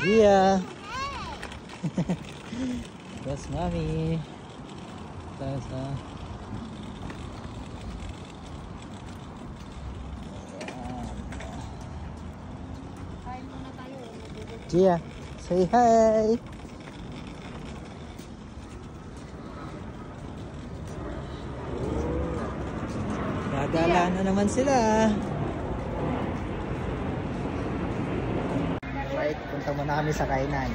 Gia. Yes, mami. Tapos Kain muna tayo. Gia, say hi. Gagala na naman sila. Right, punta muna kami sa kainan.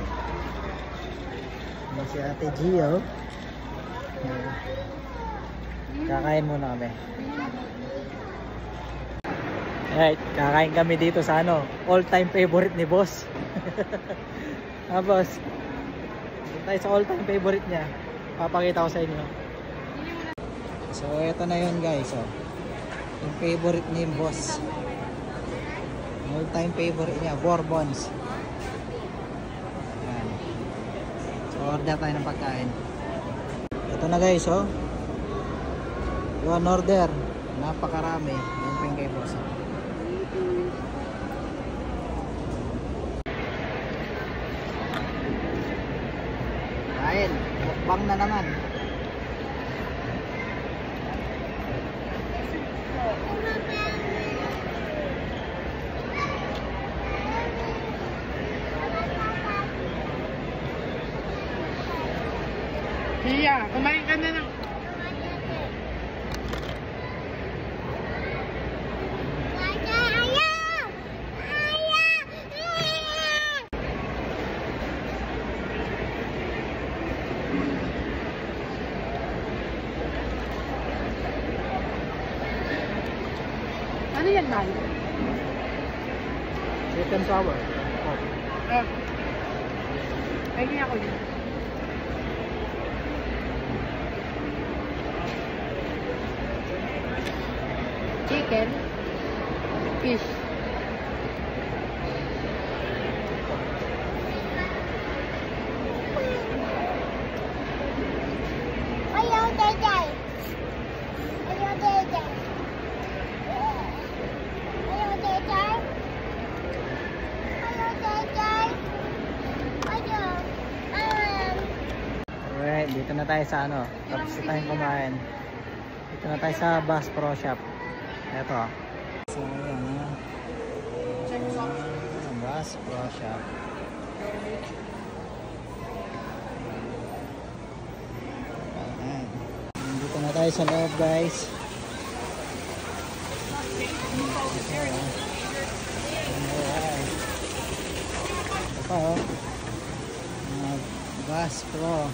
Ano si Ate Gio? Kakain muna kami. Right, kakain kami dito sa ano, all-time favorite ni boss. Ha, boss? Tayo sa all-time favorite niya. Papakita ko sa inyo. So, ito na yun guys. Oh. Yung favorite ni boss. All-time favorite niya, Bourbons. Ayan. So, order tayo ng pagkain. Ito na guys, oh. One order. Napakarami. Yung ping kay boss. Kain. Mukbang na naman. Iya, kumain ka na ng... Ano yan, Mal? Sweet and sour. Ah. Pagin ako din. Chicken. Fish. Ayaw, Day-Day. Ayaw, Day-Day. Ayaw, Day-Day. Ayaw, Day-Day. Ayaw. Alright, dito na tayo sa ano. Tapos na tayong kumain. Dito na tayo sa Bass Pro Shop. Ito. So, ayan ha. Bass Pro Shop. Ayan. Dito na tayo sa loob guys. Ito pa oh. Bass Pro.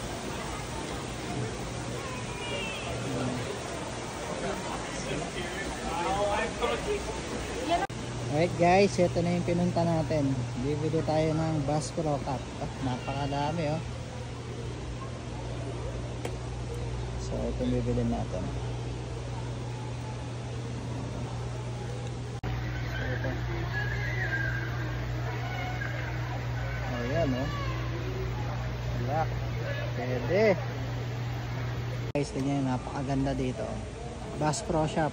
Alright guys, ito na yung pinunta natin. Bibili tayo ng Bass Pro Cup. Napakadami oh. So ito bibili natin. So ito. Oh yan oh. Wala. Pwede. Guys, tingnan, napakaganda dito. Bass Pro Shop.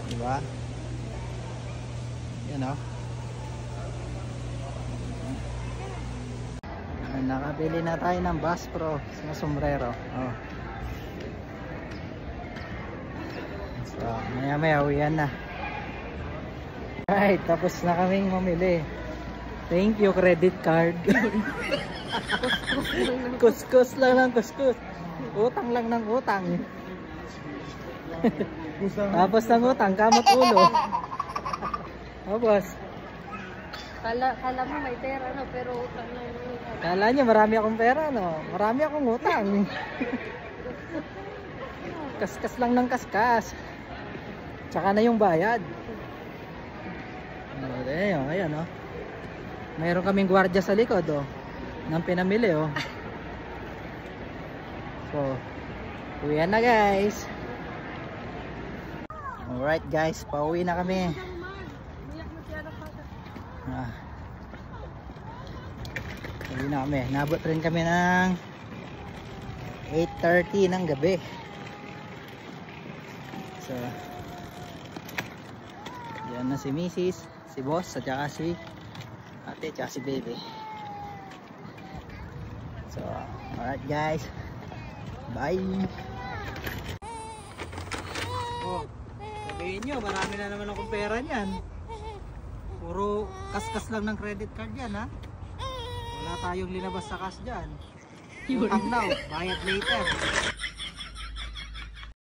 Diba? Yan o. Nakabili na tayo ng Bass Pro sa sombrero. Oh. So, maya maya uwian na. Right, tapos na kaming mamili. Thank you, credit card. Kuskus lang ng kuskus. Utang lang ng utang. Tapos ng utang, kamot ulo. Tapos. Kala mo may pera, no? Pero utang na yun. Kala niya marami akong pera, no? Marami akong utang. Kaskas lang ng kaskas. Tsaka na yung bayad. Ayan, ayan, oh. Mayroon kaming gwardiya sa likod, oh. Nang pinamili, oh. So, uwian na, guys. Alright, guys. Pauwi na kami. Uwi na kami. Nabot rin kami ng 8:30 ng gabi. So, Yan na si Mrs., si Boss, at saka si ate, at si baby. So, alright guys. Bye! Oh, sabihin nyo, marami na naman akong pera niyan. Puro kaskas lang ng credit card yan, ha? Wala tayong linabas sa cash dyan. Utang now, bayad later.